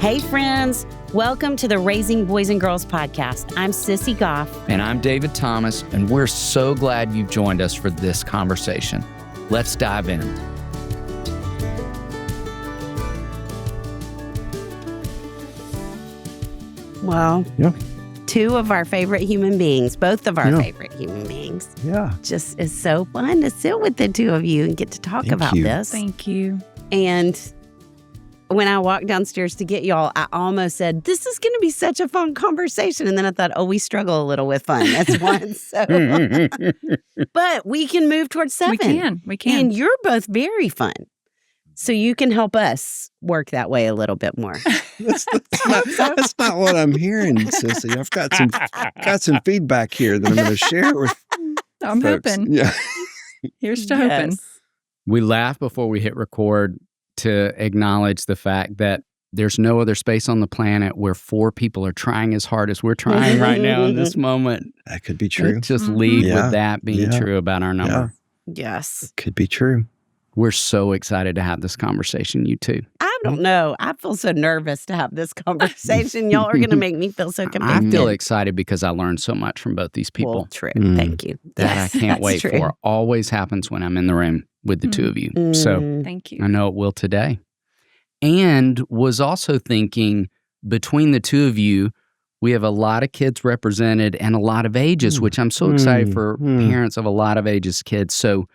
Hey, friends. Welcome to the Raising Boys and Girls podcast. I'm Sissy Goff. And I'm David Thomas, and we're so glad you've joined us for this conversation. Let's dive in. Well, two of our favorite human beings, both of our favorite human beings. Yeah. Just is so fun to sit with the two of you and get to talk about this. Thank you. And when I walked downstairs to get y'all, I almost said, this is going to be such a fun conversation. And then I thought, we struggle a little with fun. That's one. So, but we can move towards 7. We can. And you're both very fun. So you can help us work that way a little bit more. That's not what I'm hearing, Sissy. I've got some feedback here that I'm going to share with I'm folks. hoping. Yeah. Here's to hoping. We laugh before we hit record to acknowledge the fact that there's no other space on the planet where 4 people are trying as hard as we're trying right now in this moment. That could be true. Let's just lead Yeah. with that being true about our number. Yes. Could be true. We're so excited to have this conversation, you two. I don't know. I feel so nervous to have this conversation. Y'all are going to make me feel so I convicted. feel excited because I learned so much from both these people. Well, true. Mm. Thank you. That Yes, I can't that's wait true. for. Always happens when I'm in the room with the two of you. So Mm. Thank you. I know it will today. And was also thinking between the two of you, we have a lot of kids represented and a lot of ages, which I'm so excited for parents of a lot of ages kids. So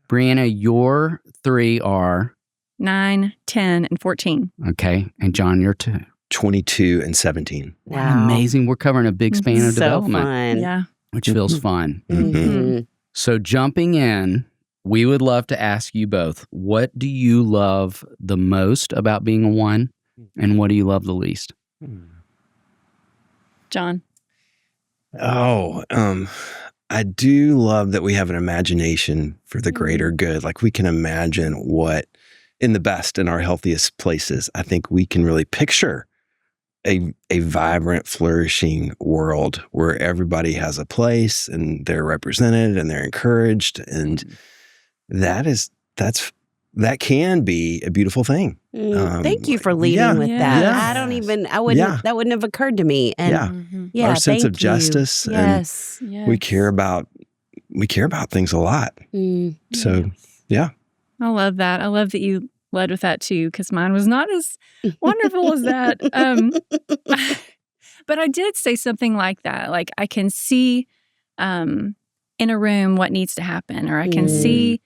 Briana, your 3 are 9, 10, and 14. okay, and John, you're 2. 22 and 17. Wow. Amazing. We're covering a big span of So development, fun. Yeah. which feels fun. Mhm. So jumping in, we would love to ask you both, what do you love the most about being a 1 and what do you love the least? John. I do love that we have an imagination for the greater good. Like we can imagine what in the best and our healthiest places. I think we can really picture a vibrant, flourishing world where everybody has a place and they're represented and they're encouraged. And that can be a beautiful thing. Thank you for leading with Yes. that. Yes. That wouldn't have occurred to me. And Our sense of thank you. justice Yes. Yes. we care about things a lot. So yeah. I love that. I love that you led with that too, because mine was not as wonderful as that. But I did say something like that. Like I can see in a room what needs to happen, or I can see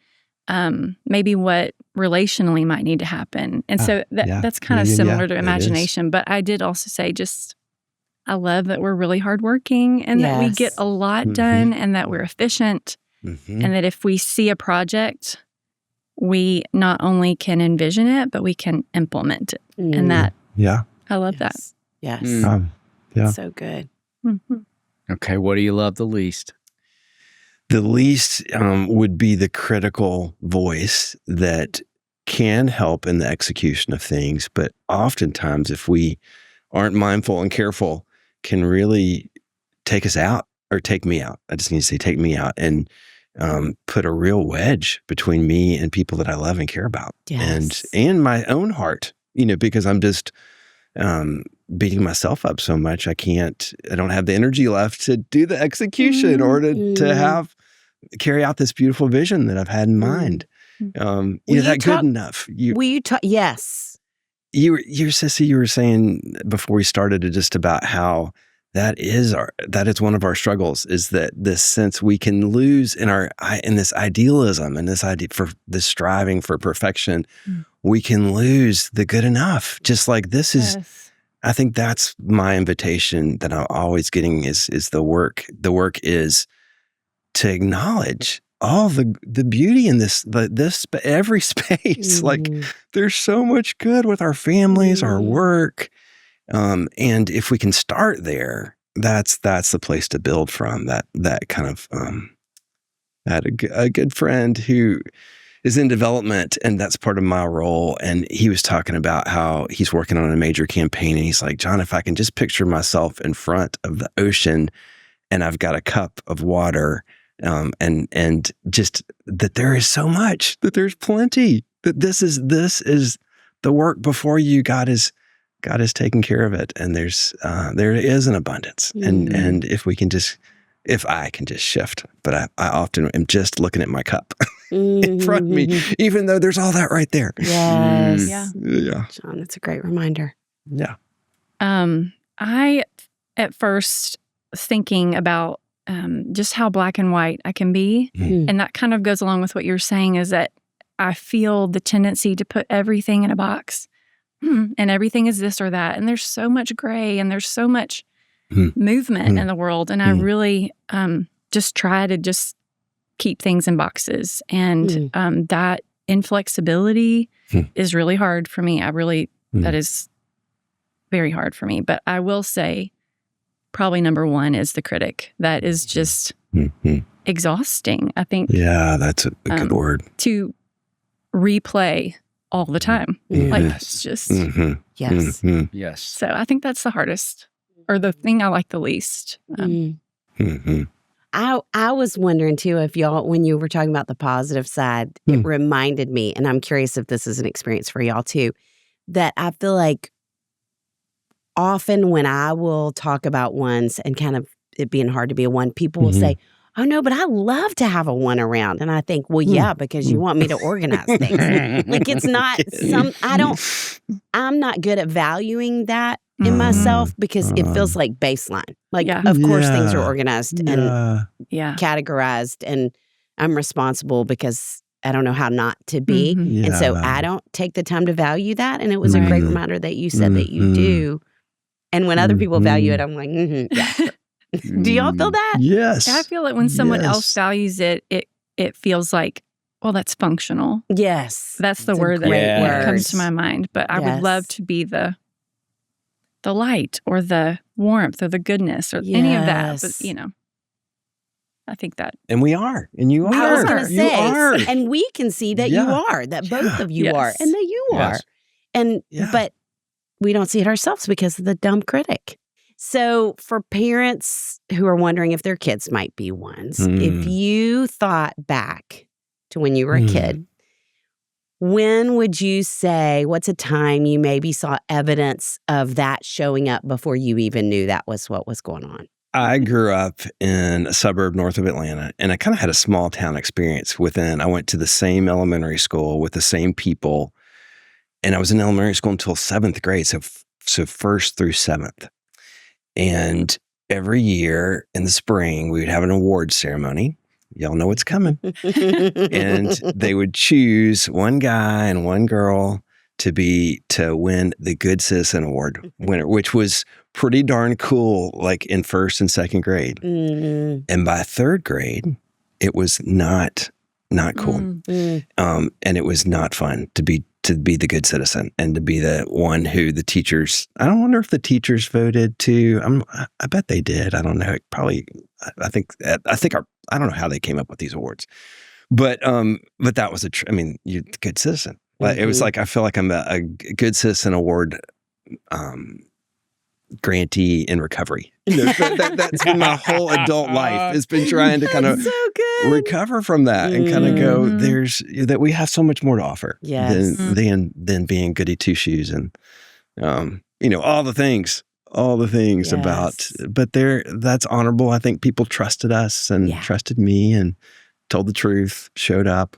maybe what relationally might need to happen. And so that's kind of similar to imagination. But I did also say I love that we're really hardworking and that we get a lot done and that we're efficient. Mm-hmm. And that if we see a project, we not only can envision it, but we can implement it. And that, I love that. Yes. Yeah. So good. Mm-hmm. Okay, what do you love the least? The least would be the critical voice that can help in the execution of things, but oftentimes if we aren't mindful and careful, can really take us out or take me out. I just need to say take me out and put a real wedge between me and people that I love and care about. Yes. And my own heart, because I'm just beating myself up so much. I don't have the energy left to do the execution or to carry out this beautiful vision that I've had in mind. Is that good enough? Yes. Sissy, you were saying before we started just about how that is one of our struggles, is that this sense we can lose in this idealism and this idea for this striving for perfection, we can lose the good enough. Just like this is, I think that's my invitation that I'm always getting is the work. The work is to acknowledge all the beauty in this every space. Like there's so much good with our families, our work. And if we can start there, that's the place to build from. That kind of I had a good friend who is in development, and that's part of my role. And he was talking about how he's working on a major campaign, and he's like, John, if I can just picture myself in front of the ocean, and I've got a cup of water, and just that there is so much, that there's plenty, that this is the work before you. God is God has taken care of it, and there is an abundance. And if I can just shift, but I often am just looking at my cup in front of me, even though there's all that right there. Yes. Yeah. John, that's a great reminder. Yeah. I, at first, was thinking about just how black and white I can be. And that kind of goes along with what you're saying, is that I feel the tendency to put everything in a box and everything is this or that. And there's so much gray and there's so much movement in the world. And I really just try to just keep things in boxes. And that inflexibility is really hard for me. That is very hard for me. But I will say, probably number one is the critic. That is just exhausting, I think. Yeah, that's a good word. To replay all the time. Like, it's just... Yes. Yes. So I think that's the hardest, or the thing I like the least. I was wondering too, if y'all, when you were talking about the positive side, it reminded me, and I'm curious if this is an experience for y'all too, that I feel like often when I will talk about ones and kind of it being hard to be a one, people will say, oh no, but I love to have a one around. And I think, well, yeah, because you want me to organize things. Like, it's not I'm not good at valuing that in myself, because it feels like baseline. Like, of course things are organized and categorized, and I'm responsible because I don't know how not to be. And so I don't take the time to value that. And it was a great reminder that you said that you do. And when other people value it, I'm like, yeah. Do y'all feel that? Yes. I feel like when someone else values it, it feels like, well, that's functional. Yes. That's the word that comes to my mind. But I would love to be the light or the warmth or the goodness or any of that. But, I think that. And we are. And you are. I was going to say. You are. And we can see that you are, that both of you are, and that you are. And, but we don't see it ourselves because of the dumb critic. So for parents who are wondering if their kids might be ones, if you thought back to when you were a kid, when would you say, what's a time you maybe saw evidence of that showing up before you even knew that was what was going on? I grew up in a suburb north of Atlanta, and I kind of had a small town experience I went to the same elementary school with the same people, and I was in elementary school until 7th grade, so 1st through 7th. And every year in the spring, we would have an award ceremony. Y'all know what's coming. And they would choose one guy and one girl to win the Good Citizen Award winner, which was pretty darn cool, like in 1st and 2nd grade. And by 3rd grade, it was not cool. And it was not fun to be the good citizen and to be the one who the teachers, I don't wonder if the teachers voted too. I bet they did. I don't know. I don't know how they came up with these awards, but that was you're the good citizen. It was like, I feel like I'm a good citizen award, grantee in recovery. That's been my whole adult life. It's been trying to kind of recover from that and kind of go, that we have so much more to offer than being goody two shoes and all the things about. But that's honorable. I think people trusted us and trusted me and told the truth, showed up,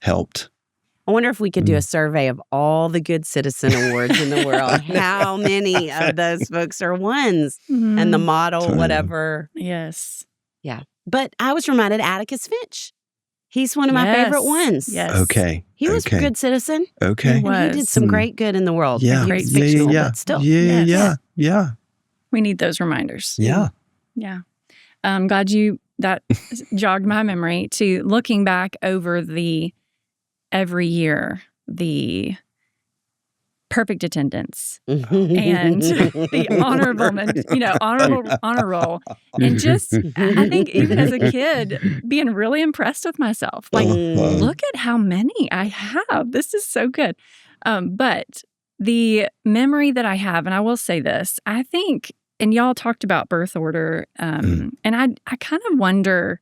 helped. I wonder if we could do a survey of all the Good Citizen Awards in the world. How many of those folks are ones? And the model, whatever. Yes. Yeah. But I was reminded Atticus Finch. He's one of my favorite ones. Yes. Okay. He was a good citizen. Okay. He did some great good in the world. Yeah. He was fictional, but still. Yeah. We need those reminders. Yeah. Yeah. Glad that jogged my memory to looking back over every year, the perfect attendance and the honor roll. And just, I think even as a kid, being really impressed with myself. Like, look at how many I have. This is so good. But the memory that I have, and I will say this, I think, and y'all talked about birth order, and I kind of wonder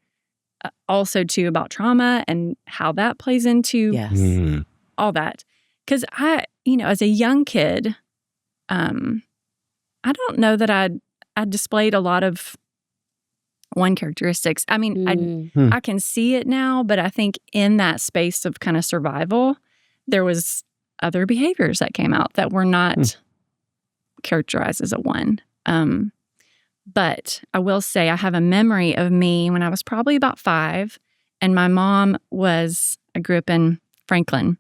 also too about trauma and how that plays into all that. Because as a young kid, I don't know that I displayed a lot of one characteristics. I mean, I can see it now, but I think in that space of kind of survival, there was other behaviors that came out that were not characterized as a 1. But I will say I have a memory of me when I was probably about 5, and my mom I grew up in Franklin,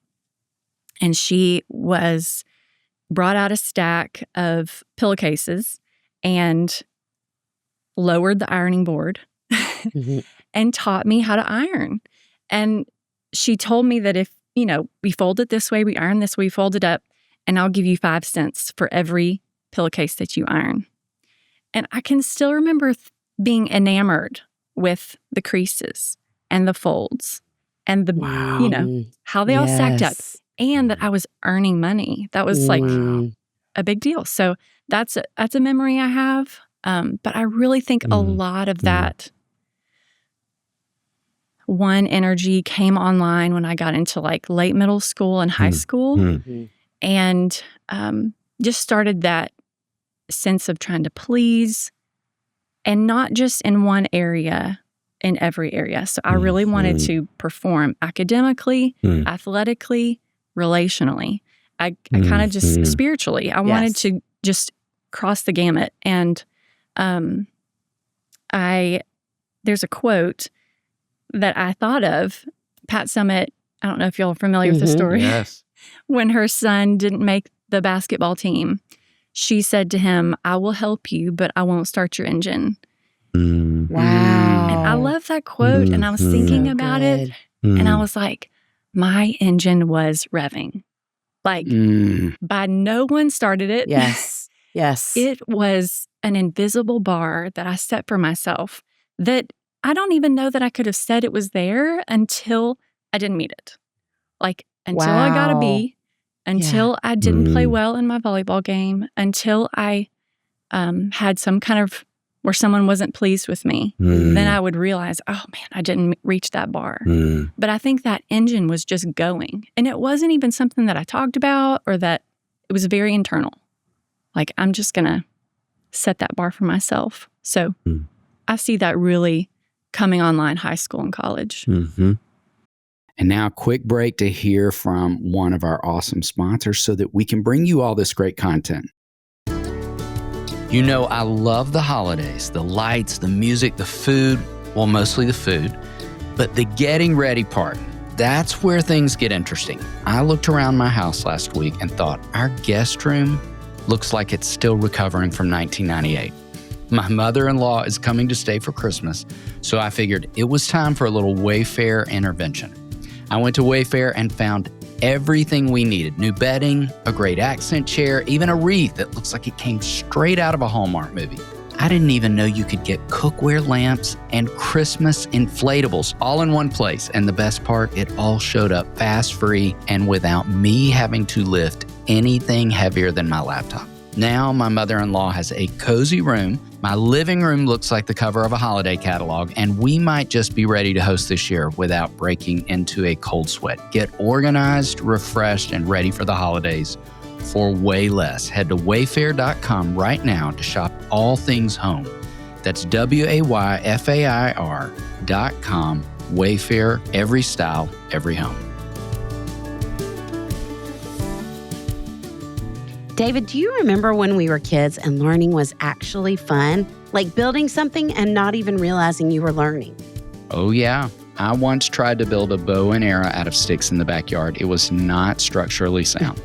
and she brought out a stack of pillowcases and lowered the ironing board and taught me how to iron. And she told me that if, we fold it this way, we iron this way, we fold it up, and I'll give you 5 cents for every pillowcase that you iron. And I can still remember being enamored with the creases and the folds and the, how they all stacked up, and that I was earning money. That was like a big deal. So that's a memory I have. But I really think a lot of that 1 energy came online when I got into like late middle school and high school, and just started that sense of trying to please, and not just in one area, in every area. So I really wanted to perform academically, athletically, relationally. I kind of just spiritually. I wanted to just cross the gamut. And there's a quote that I thought of. Pat Summitt, I don't know if y'all are familiar with the story. Yes. When her son didn't make the basketball team, she said to him, "I will help you, but I won't start your engine." Wow. And I love that quote. And I was thinking about it, and I was like, my engine was revving. Like, by no one started it. Yes. It was an invisible bar that I set for myself that I don't even know that I could have said it was there until I didn't meet it. Like, until I got a B, until I didn't play well in my volleyball game, until I had some kind of where someone wasn't pleased with me, then I would realize, oh man, I didn't reach that bar. But I think that engine was just going. And it wasn't even something that I talked about, or that it was very internal. Like, I'm just going to set that bar for myself. So I see that really coming online high school and college. And now a quick break to hear from one of our awesome sponsors so that we can bring you all this great content. I love the holidays, the lights, the music, the food, well, mostly the food, but the getting ready part, that's where things get interesting. I looked around my house last week and thought, our guest room looks like it's still recovering from 1998. My mother-in-law is coming to stay for Christmas, so I figured it was time for a little Wayfair intervention. I went to Wayfair and found everything we needed. New bedding, a great accent chair, even a wreath that looks like it came straight out of a Hallmark movie. I didn't even know you could get cookware lamps and Christmas inflatables all in one place. And the best part, it all showed up fast, free, and without me having to lift anything heavier than my laptop. Now my mother-in-law has a cozy room. My living room looks like the cover of a holiday catalog, and we might just be ready to host this year without breaking into a cold sweat. Get organized, refreshed, and ready for the holidays for way less. Head to wayfair.com right now to shop all things home. That's WAYFAIR.com. Wayfair, every style, every home. David, do you remember when we were kids and learning was actually fun? Like building something and not even realizing you were learning. Oh, yeah. I once tried to build a bow and arrow out of sticks in the backyard. It was not structurally sound.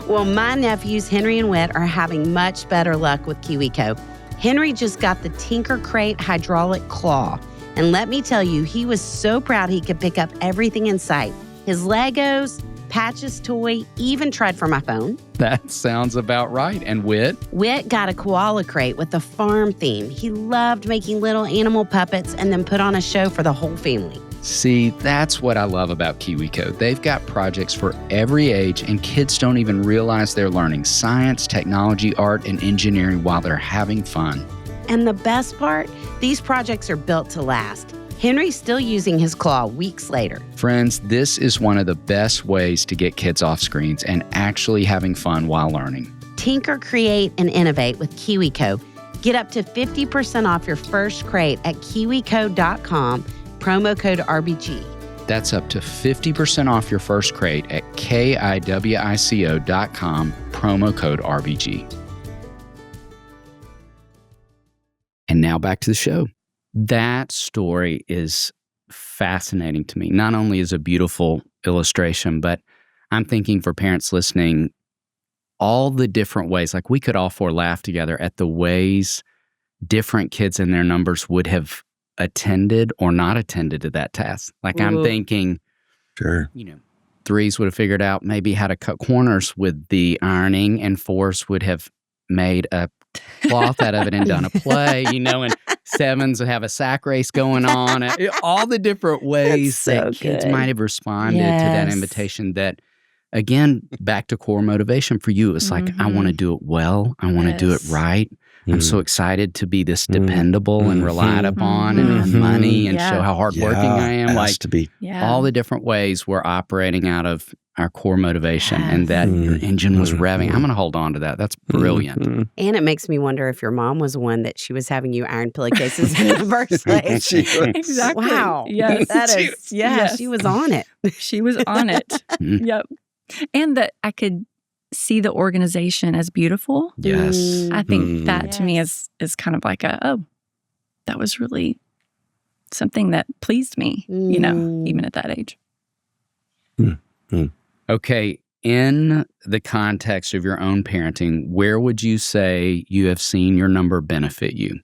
Well, my nephews, Henry and Whit, are having much better luck with KiwiCo. Henry just got the Tinker Crate hydraulic claw. And let me tell you, he was so proud he could pick up everything in sight. His Legos, Patch's toy, even tried for my phone. That sounds about right. And Whit? Whit got a koala crate with a farm theme. He loved making little animal puppets and then put on a show for the whole family. See, that's what I love about KiwiCo. They've got projects for every age, and kids don't even realize they're learning science, technology, art, and engineering while they're having fun. And the best part, these projects are built to last. Henry's still using his claw weeks later. Friends, this is one of the best ways to get kids off screens and actually having fun while learning. Tinker, create, and innovate with KiwiCo. Get up to 50% off your first crate at KiwiCo.com, promo code RBG. That's up to 50% off your first crate at KiwiCo.com, promo code RBG. And now back to the show. That story is fascinating to me. Not only is a beautiful illustration, but I'm thinking for parents listening, all the different ways, like we could all four laugh together at the ways different kids in their numbers would have attended or not attended to that task. Like I'm thinking, Sure. 3s would have figured out maybe how to cut corners with the ironing, and 4s would have made a cloth out of it and done a play, and 7s would have a sack race going on. All the different ways that kids might have responded to that invitation that, again, back to core motivation for you. It's like, I want to do it well. I want to do it right. I'm so excited to be this dependable and relied upon and earn money and show how hardworking I am. Like to be. all the different ways we're operating out of our core motivation, and that your engine was revving. I'm going to hold on to that. That's brilliant. And it makes me wonder if your mom was the one that she was having you iron pillowcases in the first place. Exactly. Wow. Yes. That is, she was on it. She was on it. Yep. And that I could see the organization as beautiful. Yes. I think that to me is kind of like that was really something that pleased me, even at that age. Okay, in the context of your own parenting, where would you say you have seen your number benefit you?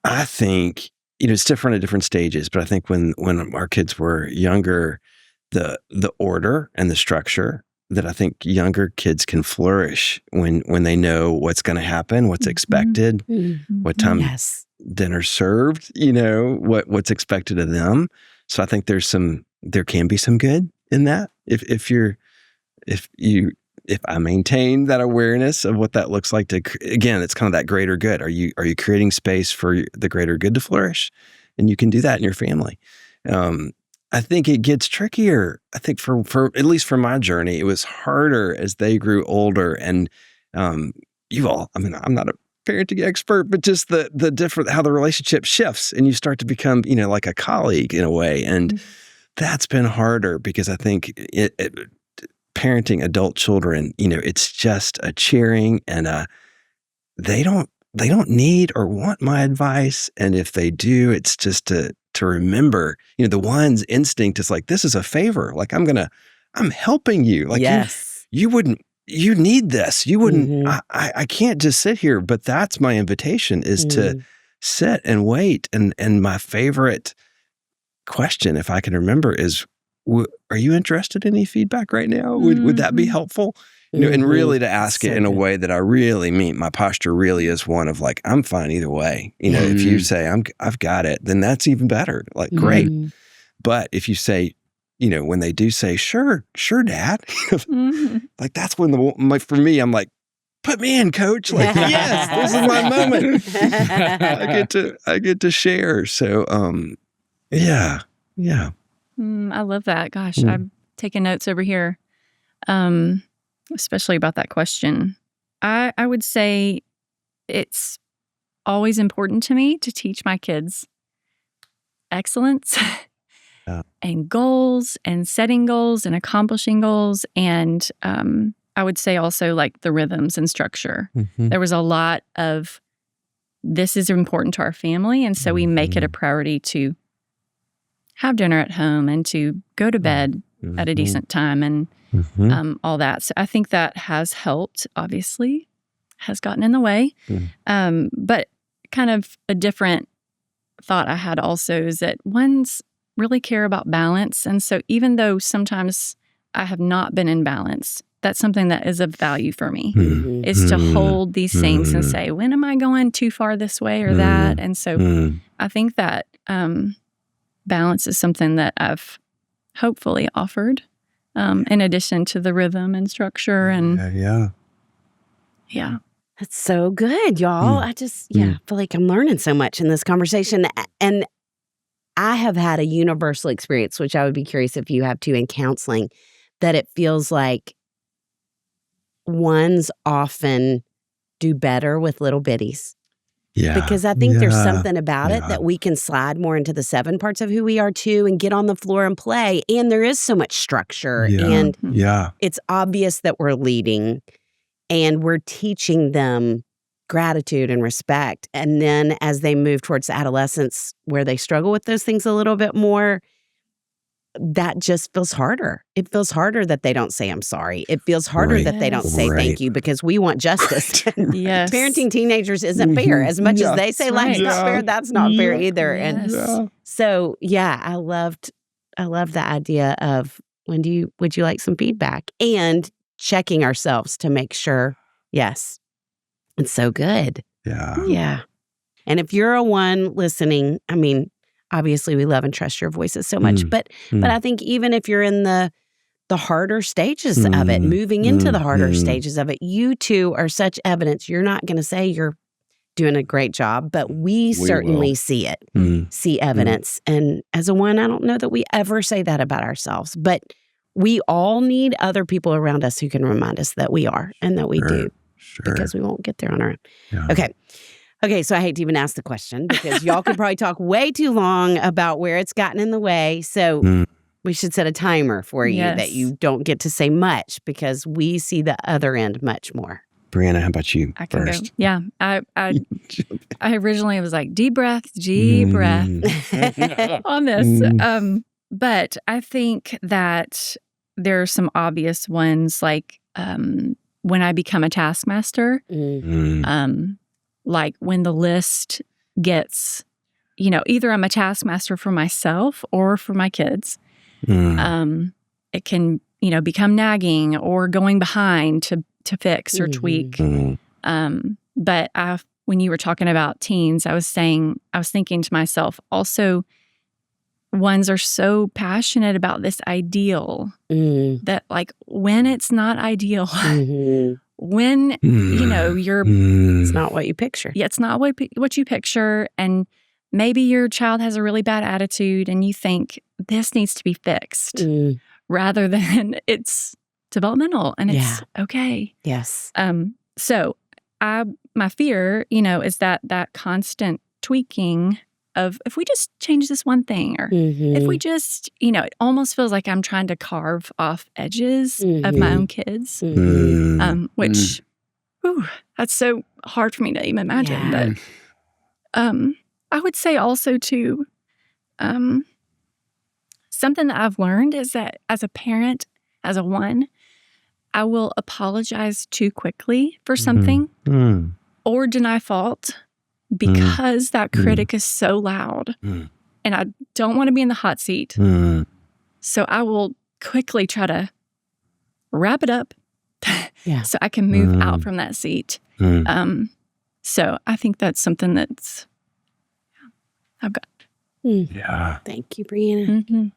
I think, it's different at different stages, but I think when our kids were younger, the order and the structure that I think younger kids can flourish when they know what's going to happen, what's expected, what time dinner's served, what's expected of them. So I think there can be some good in that. If I maintain that awareness of what that looks like again, it's kind of that greater good. Are you creating space for the greater good to flourish? And you can do that in your family. I think it gets trickier. I think for at least for my journey, it was harder as they grew older. And I'm not a parenting expert, but just the different, how the relationship shifts and you start to become, like a colleague in a way. And that's been harder because I think parenting adult children, it's just a cheering and they don't need or want my advice. And if they do, it's just to remember, the 1's instinct is like, this is a favor. Like I'm helping you. Like you need this. You wouldn't, I can't just sit here, but that's my invitation is to sit and wait. And my favorite question, if I can remember, is, are you interested in any feedback right now? Would that be helpful? And really to ask it in a way that I really mean. My posture really is one of like, I'm fine either way. If you say I've got it, then that's even better. Like, great. But if you say, when they do say, sure, Dad, like that's when for me, I'm like, put me in, Coach. Like, yes, this is my moment. I get to share. So, yeah. I love that. Gosh, I'm taking notes over here, especially about that question. I would say it's always important to me to teach my kids excellence and goals and setting goals and accomplishing goals. And I would say also like the rhythms and structure. There was a lot of this is important to our family. And so we make it a priority to have dinner at home and to go to bed at a decent time and all that. So I think that has helped, obviously, has gotten in the way. But kind of a different thought I had also is that 1's really care about balance. And so even though sometimes I have not been in balance, that's something that is of value for me, is to hold these things and say, when am I going too far this way or that? And so I think that balance is something that I've hopefully offered, in addition to the rhythm and structure. And yeah. That's so good, y'all. I just, feel like I'm learning so much in this conversation. And I have had a universal experience, which I would be curious if you have too, in counseling, that it feels like 1's often do better with little bitties. Yeah. Because I think there's something about it Yeah. that we can slide more into the 7 parts of who we are too and get on the floor and play. And there is so much structure. Yeah. And Yeah. it's obvious that we're leading and we're teaching them gratitude and respect. And then as they move towards adolescence where they struggle with those things a little bit more, that just feels harder. It feels harder that they don't say, I'm sorry. It feels harder Right. that they don't say thank you because we want justice. Yes. Parenting teenagers isn't fair. As much as they say That's life's right. not fair, that's not fair either. And Yes. so, yeah, I love the idea of would you like some feedback and checking ourselves to make sure, yes, it's so good. Yeah. Yeah. And if you're a 1 listening, I mean, obviously we love and trust your voices so much, but I think even if you're in the harder stages of it, moving into the harder stages of it, you two are such evidence. You're not going to say you're doing a great job, but we certainly will. see it, see evidence. And as a 1, I don't know that we ever say that about ourselves, but we all need other people around us who can remind us that we are and that we do, because we won't get there on our own. Yeah. Okay, so I hate to even ask the question because y'all could probably talk way too long about where it's gotten in the way. So we should set a timer for you that you don't get to say much because we see the other end much more. Brianna, how about you I can first? go. Yeah. I originally was like, deep breath on this. But I think that there are some obvious ones like when I become a taskmaster, like when the list gets, either I'm a taskmaster for myself or for my kids. It can, become nagging or going behind to fix or tweak. But when you were talking about teens, I was thinking to myself, also, 1s are so passionate about this ideal that, like, when it's not ideal, when, you're... It's not what you picture. Yeah, it's not what you picture. And maybe your child has a really bad attitude and you think this needs to be fixed rather than it's developmental and it's okay. Yes. So my fear, is that constant tweaking of if we just change this one thing or if we just, it almost feels like I'm trying to carve off edges of my own kids, which, that's so hard for me to even imagine. Yeah. But I would say also too, something that I've learned is that as a parent, as a 1, I will apologize too quickly for something or deny fault because that critic is so loud and I don't want to be in the hot seat. So I will quickly try to wrap it up so I can move out from that seat. So I think that's something that's I've got. Yeah. Thank you, Brianna.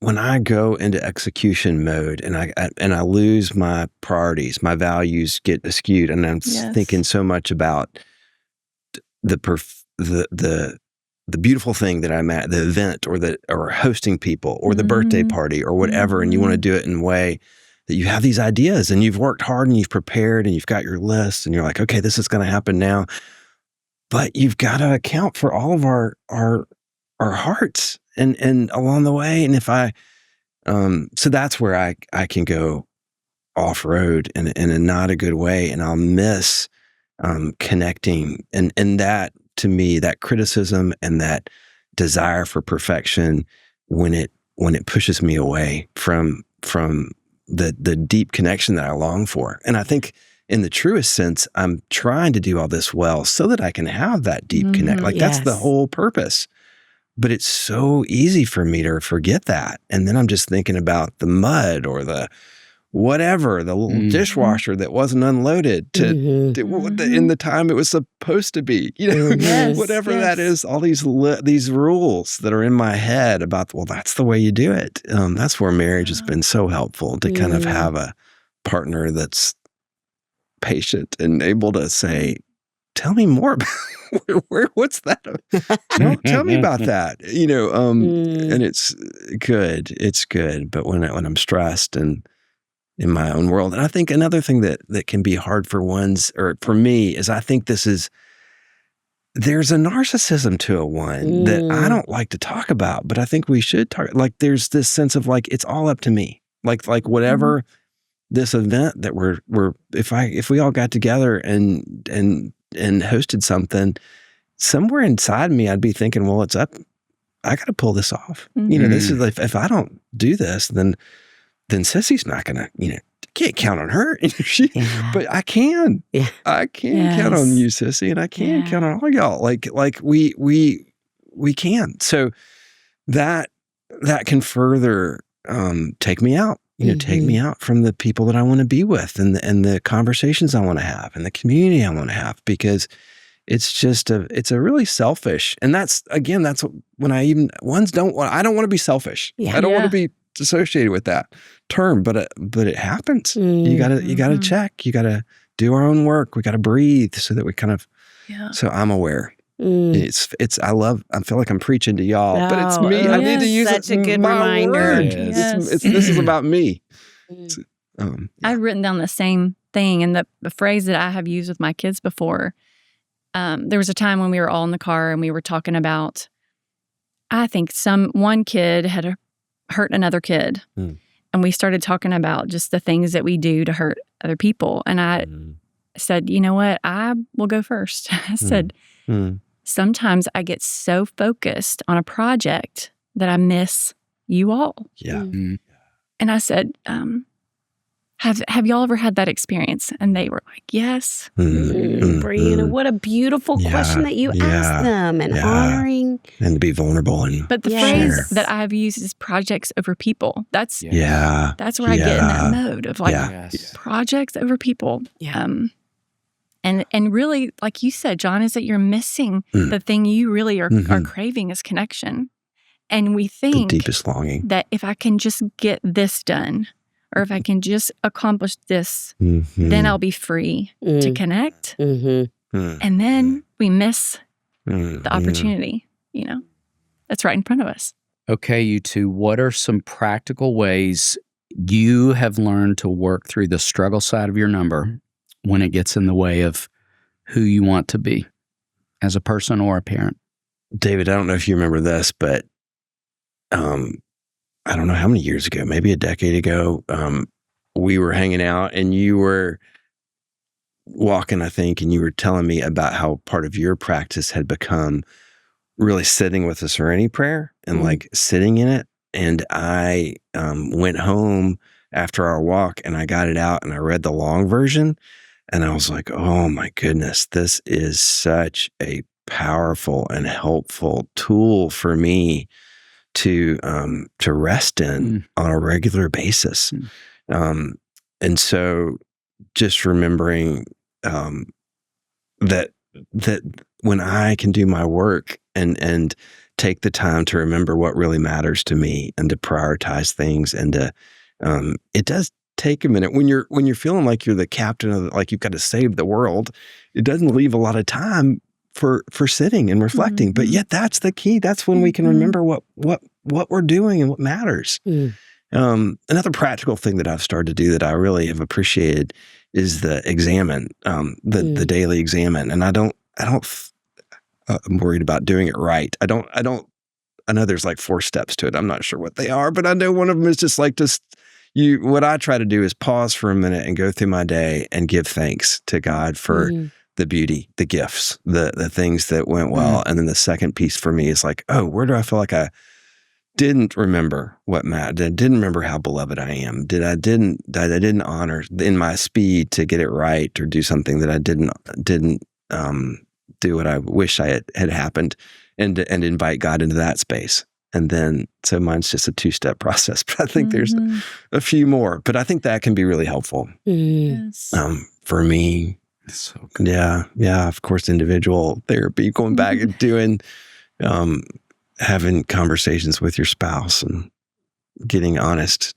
When I go into execution mode and I lose my priorities, my values get skewed, and I'm thinking so much about the beautiful thing that I'm at, the event or hosting people or the birthday party or whatever, and you want to do it in a way that you have these ideas and you've worked hard and you've prepared and you've got your list and you're like, okay, this is going to happen now, but you've got to account for all of our hearts and along the way. And if so that's where I can go off road in a not a good way, and I'll miss connecting. And that, to me, that criticism and that desire for perfection, when it pushes me away from the deep connection that I long for. And I think in the truest sense, I'm trying to do all this well so that I can have that deep connect. Like that's the whole purpose. But it's so easy for me to forget that. And then I'm just thinking about the mud or the whatever, the little dishwasher that wasn't unloaded in the time it was supposed to be, whatever that is, all these rules that are in my head about, well, that's the way you do it. That's where marriage has been so helpful, to kind of have a partner that's patient and able to say, tell me more about what's that? Tell me about that. And it's good. It's good. But when I'm stressed and in my own world. And I think another thing that can be hard for or for me is I think there's a narcissism to a one that I don't like to talk about, but I think we should talk. Like there's this sense of like, it's all up to me. Like whatever this event that if we all got together and hosted something, somewhere inside me, I'd be thinking, well, it's up. I got to pull this off. This is like, if I don't do this, then Sissy's not going to, can't count on her. But I can. Yeah. I can count on you, Sissy, and I can count on all y'all. Like we can. So that can further take me out. Take me out from the people that I want to be with and the conversations I want to have and the community I want to have, because it's a really selfish. And that's when I don't want to be selfish. Yeah. I don't want to be associated with that term, but it happens. You gotta check. You gotta do our own work. We gotta breathe so that we kind of. Yeah. So I'm aware. I feel like I'm preaching to y'all, but it's me. I need to use such a good reminder. Yes. This is about me. I've written down the same thing, and the phrase that I have used with my kids before. There was a time when we were all in the car and we were talking about, I think one kid had hurt another kid. And we started talking about just the things that we do to hurt other people. And I said, you know what? I will go first. I said, sometimes I get so focused on a project that I miss you all. Yeah. And I said, have y'all ever had that experience? And they were like, yes. Briana, what a beautiful question that you asked them, and honoring. And to be vulnerable. But the phrase that I've used is projects over people. That's where I get in that mode of like projects over people. Yeah. And really, like you said, John, is that you're missing the thing you really are craving is connection. And we think the deepest longing that if I can just get this done, or if I can just accomplish this, then I'll be free to connect. And then we miss the opportunity, that's right in front of us. Okay, you two, what are some practical ways you have learned to work through the struggle side of your number when it gets in the way of who you want to be as a person or a parent? David, I don't know if you remember this, but I don't know how many years ago, maybe a decade ago, we were hanging out and you were walking, I think, and you were telling me about how part of your practice had become really sitting with the Serenity Prayer and like sitting in it. And I went home after our walk and I got it out and I read the long version. And I was like, oh my goodness, this is such a powerful and helpful tool for me to rest in on a regular basis. And so just remembering that when I can do my work and take the time to remember what really matters to me and to prioritize things, and to it does take a minute when you're feeling like you're the captain of like you've got to save the world. It doesn't leave a lot of time for sitting and reflecting, but yet that's the key. That's when we can remember what we're doing and what matters. Another practical thing that I've started to do that I really have appreciated is the examine, the daily examine. And I'm worried about doing it right. I know there's like 4 steps to it. I'm not sure what they are, but I know one of them is just like what I try to do is pause for a minute and go through my day and give thanks to God for the beauty, the gifts, the things that went well. And then the second piece for me is like, oh, where do I feel like I didn't remember what mattered? I didn't remember how beloved I am. I didn't honor in my speed to get it right, or do something that I didn't do what I wish had happened, and invite God into that space. And then, so mine's just a 2-step process, but I think there's a few more, but I think that can be really helpful. Yes. For me. So good. Yeah. Of course, individual therapy, going back and doing, having conversations with your spouse and getting honest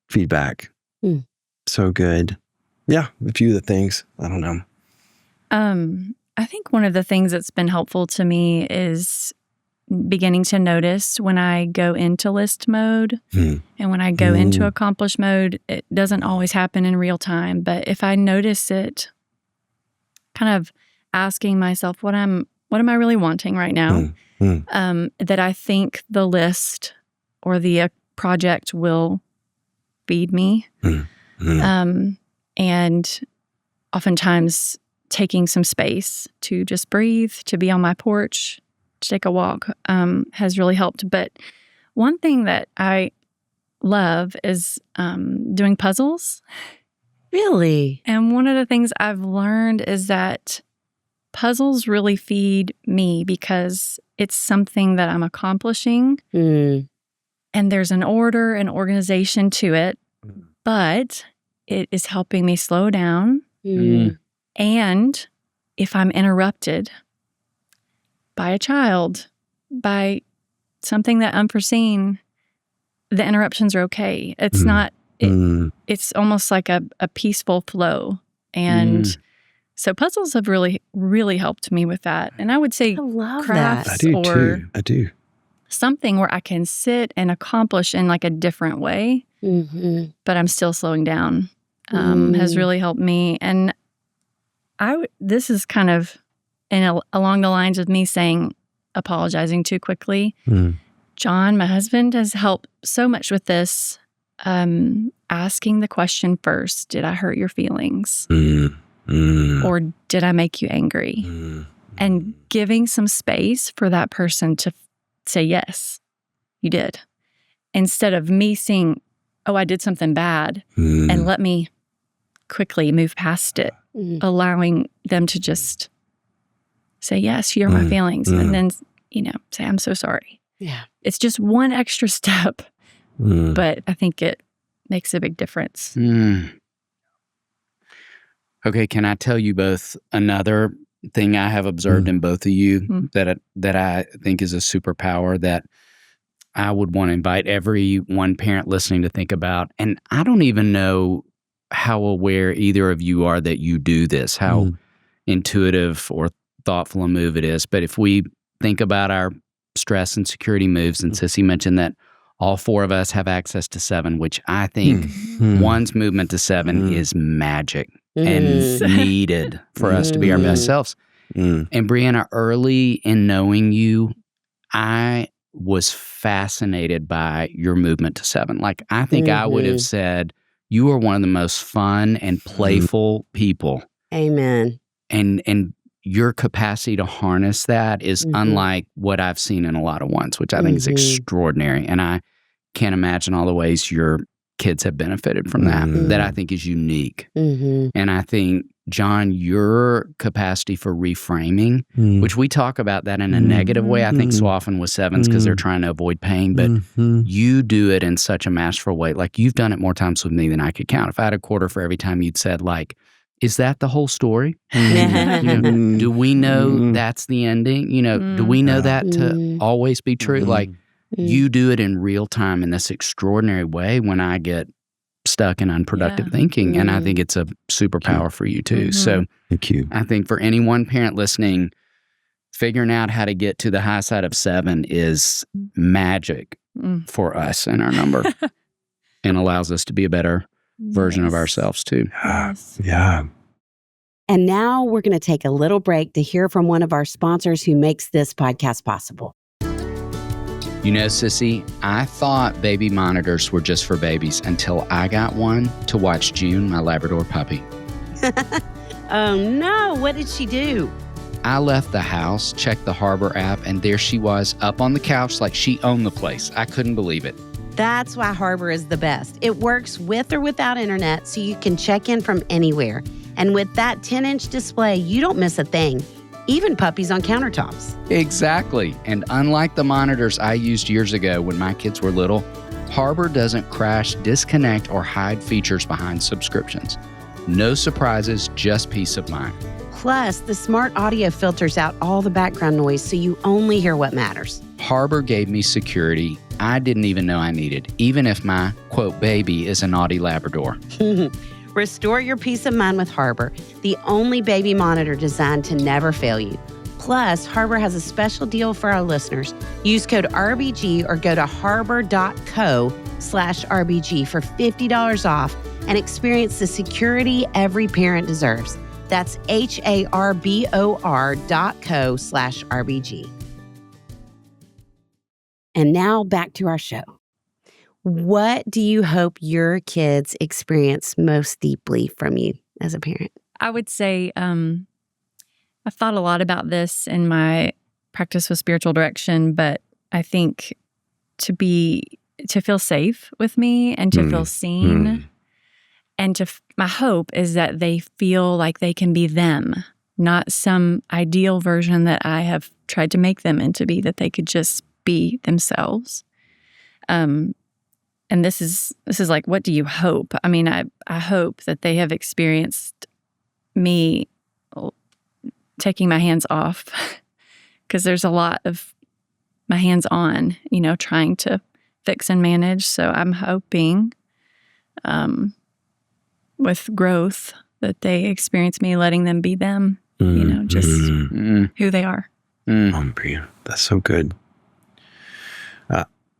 feedback. So good. Yeah. A few of the things. I don't know. I think one of the things that's been helpful to me is beginning to notice when I go into list mode and when I go into accomplish mode. It doesn't always happen in real time, but if I notice it, kind of asking myself, what am I really wanting right now? That I think the list or the project will feed me. And oftentimes taking some space to just breathe, to be on my porch, to take a walk has really helped. But one thing that I love is doing puzzles. Really? And one of the things I've learned is that puzzles really feed me because it's something that I'm accomplishing. And there's an order and organization to it, but it is helping me slow down. And if I'm interrupted by a child, by something that unforeseen, the interruptions are okay. It's not, it's almost like a peaceful flow. And so puzzles have really, really helped me with that. And I would say I love crafts that. I do or too. I do. something where I can sit and accomplish in like a different way, but I'm still slowing down has really helped me. And this is kind of along the lines of me saying, apologizing too quickly. John, my husband, has helped so much with this. Asking the question first, did I hurt your feelings? Or did I make you angry? And giving some space for that person to say, yes, you did. Instead of me seeing, oh, I did something bad, and let me quickly move past it, allowing them to just say, yes, you're my feelings. And then, say, I'm so sorry. Yeah. It's just one extra step, but I think it makes a big difference. Okay, can I tell you both another thing I have observed in both of you that I think is a superpower that I would want to invite every one parent listening to think about? And I don't even know how aware either of you are that you do this, how intuitive or thoughtful a move it is. But if we think about our stress and security moves, and Sissy mentioned that all four of us have access to 7, which I think 1's movement to 7 is magic and needed for us to be our best selves. And Briana, early in knowing you, I was fascinated by your movement to 7. Like, I think I would have said you are one of the most fun and playful people. Amen. And your capacity to harness that is unlike what I've seen in a lot of 1's, which I think is extraordinary. And I can't imagine all the ways your kids have benefited from that I think is unique. And I think, John, your capacity for reframing, which we talk about that in a negative way, I think so often with 7s because they're trying to avoid pain, but you do it in such a masterful way. Like, you've done it more times with me than I could count. If I had a quarter for every time you'd said, like, is that the whole story? Do we know that's the ending? Do we know that to always be true? Like, you do it in real time in this extraordinary way when I get stuck in unproductive thinking. And I think it's a superpower for you too. So thank you. I think for any one parent listening, figuring out how to get to the high side of 7 is magic for us and our number and allows us to be a better version of ourselves too. Yeah. And now we're going to take a little break to hear from one of our sponsors who makes this podcast possible. You know, Sissy, I thought baby monitors were just for babies until I got one to watch June, my Labrador puppy. Oh no, what did she do? I left the house, checked the Harbor app, and there she was up on the couch like she owned the place. I couldn't believe it. That's why Harbor is the best. It works with or without internet, so you can check in from anywhere. And with that 10-inch display, you don't miss a thing, even puppies on countertops. Exactly. And unlike the monitors I used years ago when my kids were little, Harbor doesn't crash, disconnect, or hide features behind subscriptions. No surprises, just peace of mind. Plus, the smart audio filters out all the background noise so you only hear what matters. Harbor gave me security I didn't even know I needed, even if my, quote, baby is a naughty Labrador. Restore your peace of mind with Harbor, the only baby monitor designed to never fail you. Plus, Harbor has a special deal for our listeners. Use code RBG or go to harbor.co/RBG for $50 off and experience the security every parent deserves. That's harbor.co/RBG. And now back to our show. What do you hope your kids experience most deeply from you as a parent? I would say I've thought a lot about this in my practice with spiritual direction, but I think to feel safe with me and to feel seen, and my hope is that they feel like they can be them, not some ideal version that I have tried to make them into be, that they could just be themselves. And this is like, what do you hope? I mean, I hope that they have experienced me taking my hands off, because there's a lot of my hands on, trying to fix and manage. So I'm hoping with growth that they experience me letting them be them, just who they are. Oh, Briana, that's so good.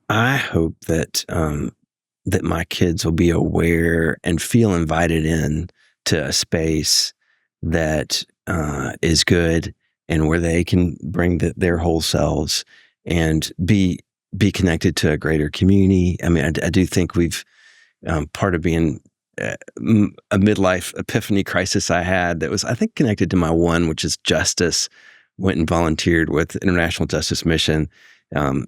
I hope that that my kids will be aware and feel invited in to a space that is good and where they can bring their whole selves and be connected to a greater community. I mean, I do think we've part of being a midlife epiphany crisis I had that was, I think, connected to my one, which is justice. Went and volunteered with International Justice Mission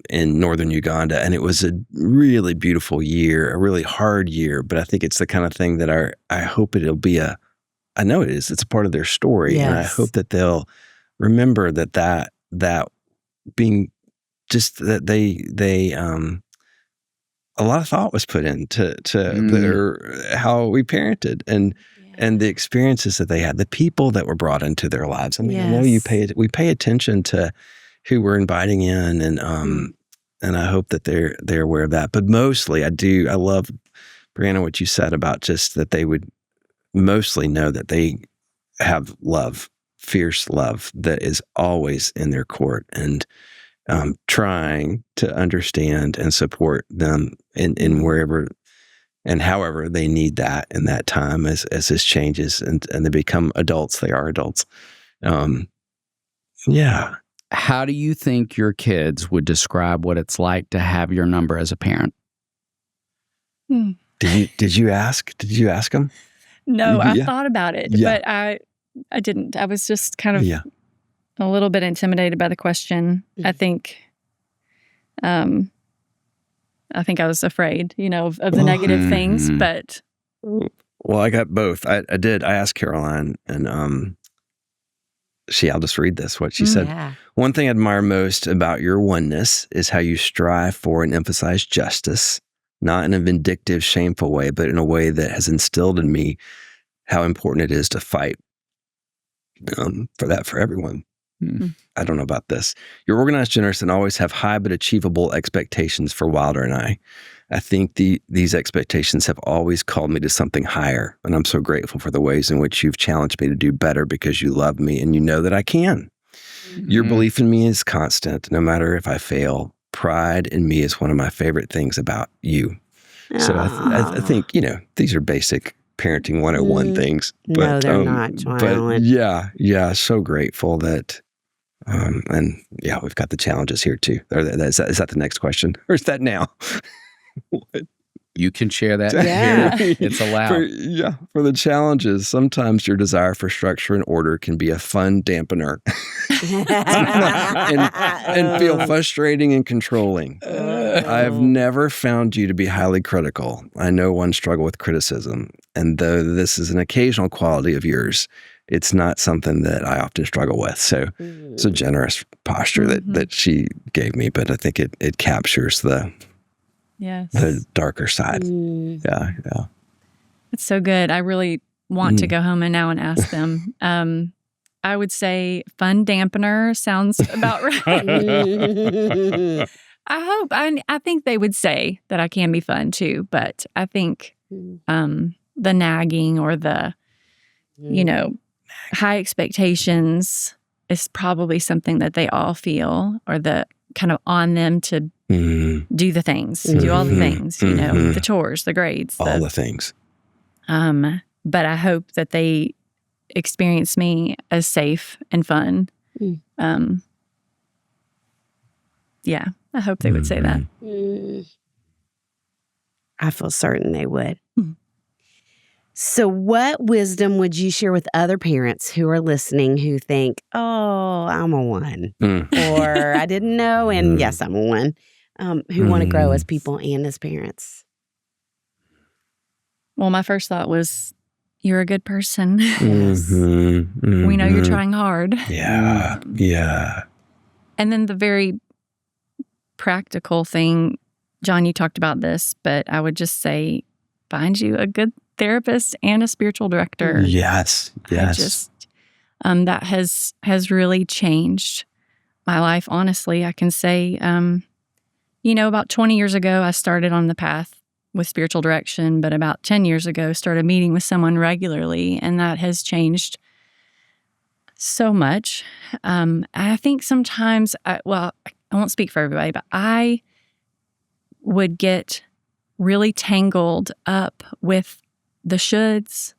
in northern Uganda. And it was a really beautiful year, a really hard year. But I think it's the kind of thing that I hope it'll be I know it is. It's a part of their story. Yes. And I hope that they'll remember that being just that they a lot of thought was put into how we parented and the experiences that they had, the people that were brought into their lives. I mean, I know we pay attention to who we're inviting in, and I hope that they're aware of that. But mostly, I love, Briana, what you said about just that they would mostly know that they have love, fierce love that is always in their court, and trying to understand and support them in wherever and however they need that in that time as this changes and they become adults. They are adults. Yeah. How do you think your kids would describe what it's like to have your number as a parent? Did you ask? Did you ask them? No, I thought about it, but I didn't. I was just kind of a little bit intimidated by the question. I think I was afraid, of the negative things, but. Well, I got both. I did. I asked Caroline, and I'll just read this, what she said. Yeah. One thing I admire most about your oneness is how you strive for and emphasize justice, not in a vindictive, shameful way, but in a way that has instilled in me how important it is to fight for everyone. I don't know about this. You're organized, generous, and always have high but achievable expectations for Wilder and I. I think these expectations have always called me to something higher, and I'm so grateful for the ways in which you've challenged me to do better because you love me and you know that I can. Your belief in me is constant, no matter if I fail. Pride in me is one of my favorite things about you. So I think, these are basic parenting 101 things. But, no, they're not, but so grateful that, we've got the challenges here too. Is that the next question? Or is that now? What? You can share that. Yeah. It's allowed. For the challenges, sometimes your desire for structure and order can be a fun dampener and feel frustrating and controlling. I've never found you to be highly critical. I know one struggle with criticism, and though this is an occasional quality of yours, it's not something that I often struggle with. So it's a generous posture that she gave me, but I think it captures the darker side. Yeah. It's so good. I really want to go home and ask them. I would say fun dampener sounds about right. I think they would say that I can be fun too, but I think the nagging or the, high expectations is probably something that they all feel, or the kind of on them to do the things, do all the things, you know, the chores, the grades. All the things. But I hope that they experience me as safe and fun. Yeah, I hope they would say that. I feel certain they would. So what wisdom would you share with other parents who are listening who think, oh, I'm a 1, or I didn't know, and yes, I'm a 1, who want to grow as people and as parents? Well, my first thought was, you're a good person. Yes. We know you're trying hard. Yeah. Yeah. And then the very practical thing, John, you talked about this, but I would just say, find you a good therapist and a spiritual director. Yes. Yes. That has really changed my life. Honestly, I can say, about 20 years ago, I started on the path with spiritual direction, but about 10 years ago, started meeting with someone regularly, and that has changed so much. I think sometimes, I won't speak for everybody, but I would get really tangled up with the shoulds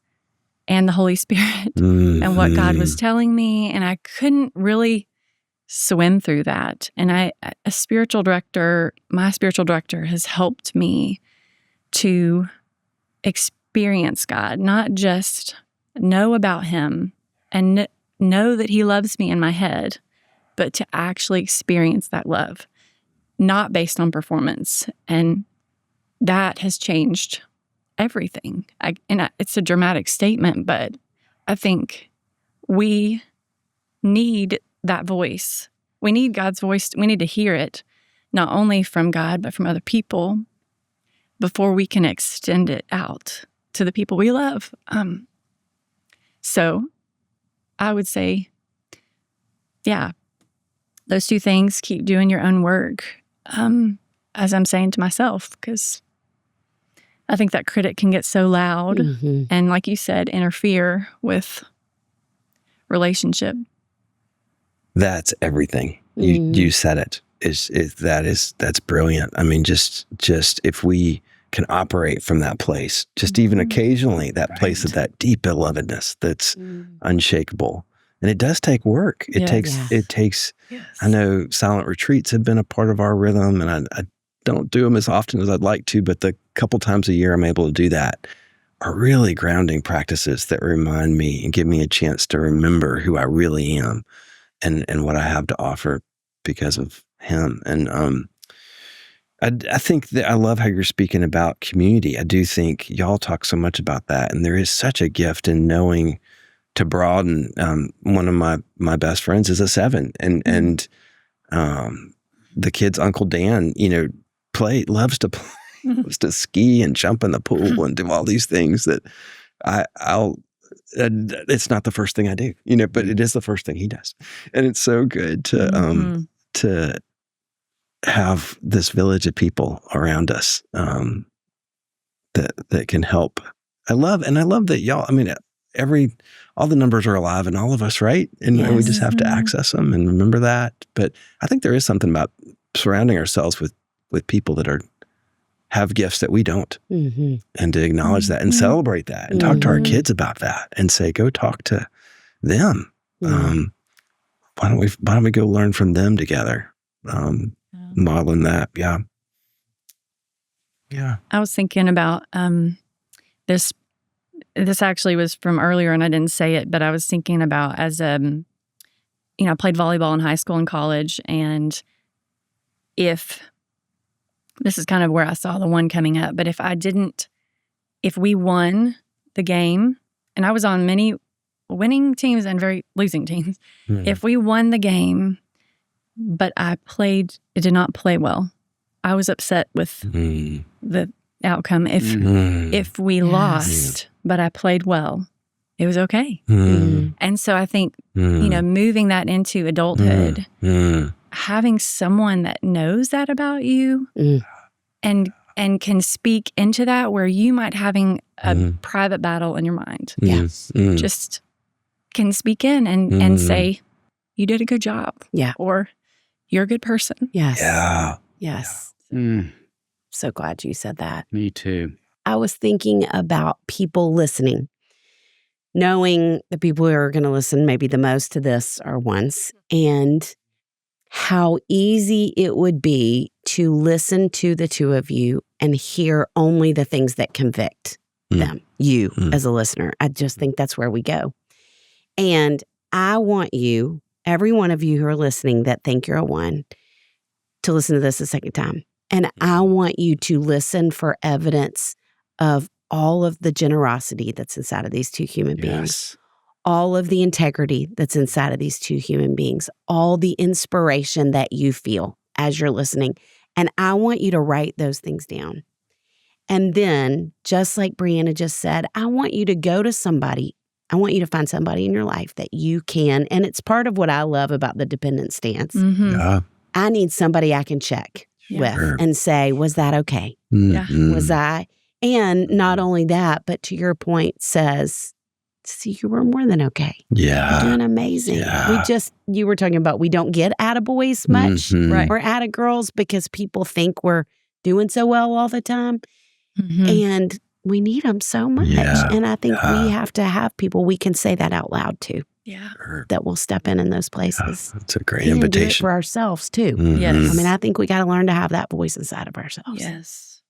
and the Holy Spirit and what God was telling me, and I couldn't really swim through that. And my spiritual director has helped me to experience God, not just know about Him and know that He loves me in my head, but to actually experience that love, not based on performance. And that has changed everything. It's a dramatic statement, but I think we need that voice. We need God's voice. We need to hear it, not only from God, but from other people, before we can extend it out to the people we love. So I would say, yeah, those two things, keep doing your own work, as I'm saying to myself, because I think that critic can get so loud and, like you said, interfere with relationship. That's everything. You said it. That's brilliant. I mean, just if we can operate from that place, just even occasionally, that place of that deep belovedness that's unshakable. And it does take work. It takes. Yes. I know silent retreats have been a part of our rhythm, and I don't do them as often as I'd like to, but the couple times a year I'm able to do that are really grounding practices that remind me and give me a chance to remember who I really am and what I have to offer because of Him. And I think that I love how you're speaking about community. I do think y'all talk so much about that, and there is such a gift in knowing to broaden. One of my best friends is a 7, and the kid's Uncle Dan, loves to ski and jump in the pool and do all these things that it's not the first thing I do, but it is the first thing he does. And it's so good to have this village of people around us that can help. I love that y'all, all the numbers are alive in all of us, right? And we just have to access them and remember that. But I think there is something about surrounding ourselves with people that have gifts that we don't, and to acknowledge that and celebrate that and talk to our kids about that and say, go talk to them. Why don't we go learn from them together? Modeling that. Yeah. I was thinking about this. This actually was from earlier, and I didn't say it, but I was thinking about I played volleyball in high school and college, and if this is kind of where I saw the 1 coming up, but if we won the game, and I was on many winning teams and very losing teams, if we won the game, but I did not play well, I was upset with the outcome. If we lost, but I played well, it was okay. And so I think, moving that into adulthood, having someone that knows that about you and can speak into that, where you might having a private battle in your mind. Just can speak in and say, you did a good job. Yeah. Or you're a good person. Yes. Yeah. Yes. Mm, So glad you said that. me too. I was thinking about people listening, knowing the people who are going to listen maybe the most to this are 1's, and how easy it would be to listen to the two of you and hear only the things that convict them, you as a listener. I just think that's where we go. And I want you, every one of you who are listening that think you're a 1, to listen to this a second time. And I want you to listen for evidence of all of the generosity that's inside of these two human beings, all of the integrity that's inside of these two human beings, all the inspiration that you feel as you're listening. And I want you to write those things down. And then, just like Briana just said, I want you to go to somebody. I want you to find somebody in your life that you can. And it's part of what I love about the dependent stance. Mm-hmm. Yeah. I need somebody I can check with and say, was that okay? Mm-hmm. Was I? And not only that, but to your point, says, see, you were more than okay. Yeah. You're doing amazing. Yeah. You were talking about, we don't get attaboys much Mhm. or attagirls because people think we're doing so well all the time. Mm-hmm. And we need them so much. Yeah. And I think Yeah. we have to have people we can say that out loud to, Yeah. that will step in those places. That's a great And do it invitation. for ourselves too. Mhm. Yes. I mean, I think we got to learn to have that voice inside of ourselves. Yes.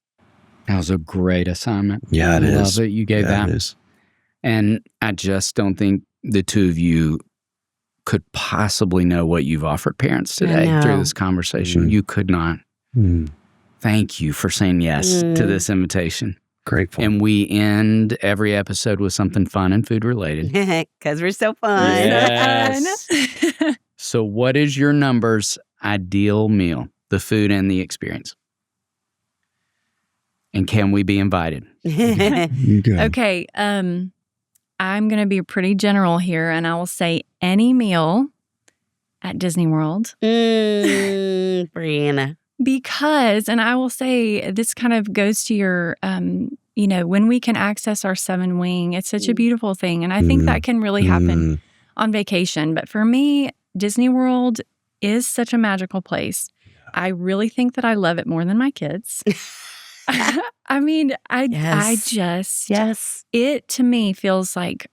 That was a great assignment. Yeah, it I love is. that you gave Yeah, that. it is. And I just don't think the two of you could possibly know what you've offered parents today know. through this conversation. Mm. You could not. Mm. Thank you for saying yes to this invitation. Grateful. And we end every episode with something fun and food related. Because we're so fun. Yes. So what is your number's ideal meal? The food and the experience. And can we be invited? You go. Okay. I'm going to be pretty general here, and I will say any meal at Disney World. Briana. Because, and I will say this kind of goes to your, when we can access our 7 wing, it's such a beautiful thing. And I think that can really happen on vacation. But for me, Disney World is such a magical place. I really think that I love it more than my kids. I mean, Yes. it to me feels like,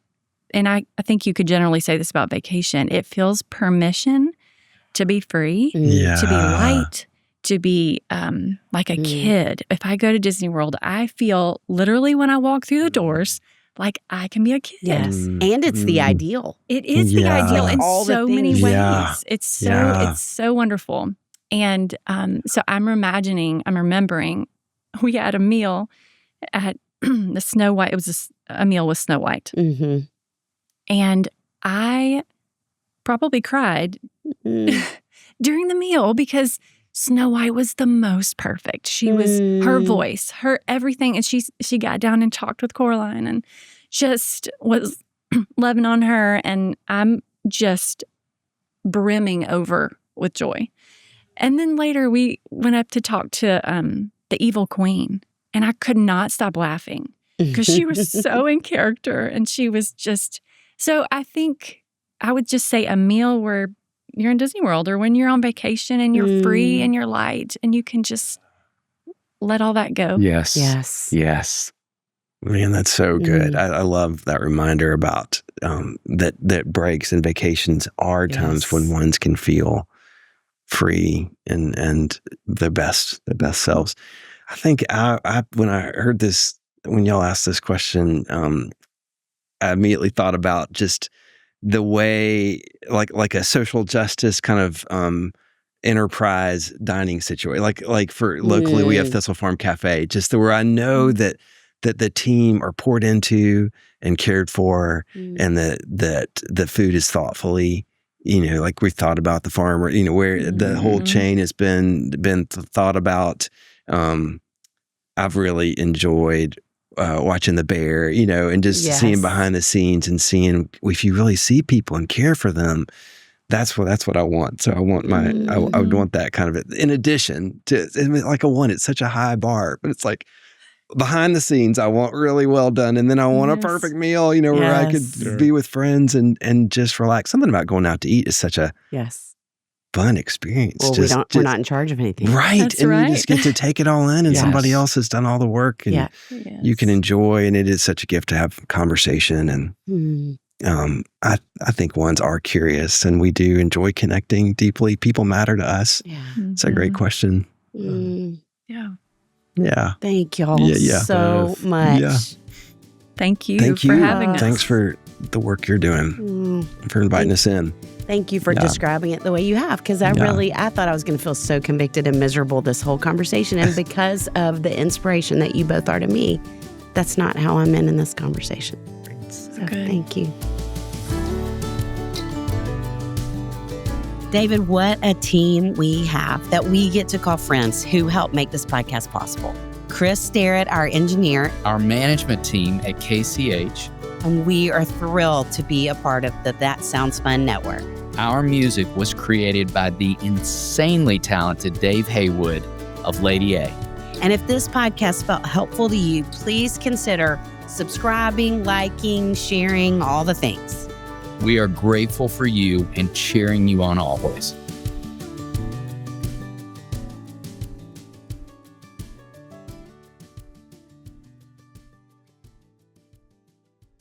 and I think you could generally say this about vacation, it feels permission to be free, Yeah. to be light, to be like a kid. If I go to Disney World, I feel literally when I walk through the doors, like I can be a kid. Yes. And it's the ideal. It is the Yeah. ideal in All the so many things. ways. Yeah. It's so Yeah. it's so wonderful. And so I'm remembering we had a meal at the Snow White. It was a meal with Snow White. Mm-hmm. And I probably cried during the meal because Snow White was the most perfect. She was her voice, her everything. And she got down and talked with Coraline and just was loving on her. And I'm just brimming over with joy. And then later we went up to talk to the evil queen. And I could not stop laughing because she was so in character. And she was just, so I think I would just say a meal where you're in Disney World or when you're on vacation and you're free and you're light and you can just let all that go. Yes. Yes. Yes. Man, that's so good. I love that reminder about that breaks and vacations are times when ones can feel free and the best selves. I think I when I heard this, when y'all asked this question, I immediately thought about just the way, like a social justice kind of enterprise dining situation. Like for locally, we have Thistle Farm Cafe, just where I know that the team are poured into and cared for, and that the food is thoughtfully, like we thought about the farmer, where the whole chain has been thought about. I've really enjoyed watching the bear, and just seeing behind the scenes and seeing if you really see people and care for them, that's what I want. So I want I would want that kind of, in addition to, like a one, it's such a high bar, but it's like, behind the scenes, I want really well done. And then I want a Yes. perfect meal, you know, where I could Yes. be with friends and just relax. Something about going out to eat is such a Yes. fun experience. Well, we're not in charge of anything. Right. That's and right. you just get to take it all in and Yes. somebody else has done all the work and Yeah. Yes. you can enjoy. And it is such a gift to have conversation. And I think 1's are curious and we do enjoy connecting deeply. People matter to us. Yeah. It's a great question. Yeah. Yeah. Thank y'all Yeah. so much. Yeah. Thank you Thank for you. having us. Thanks for the work you're doing, for inviting us in. Thank you for Yeah. describing it the way you have, because I thought I was going to feel so convicted and miserable this whole conversation. And because of the inspiration that you both are to me, that's not how I'm in this conversation. So Good. thank you. David, what a team we have that we get to call friends who help make this podcast possible. Chris Starrett, our engineer, Our management team at KCH. and we are thrilled to be a part of the That Sounds Fun network. Our music was created by the insanely talented Dave Haywood of Lady A. And if this podcast felt helpful to you, please consider subscribing, liking, sharing, all the things. We are grateful for you and cheering you on always.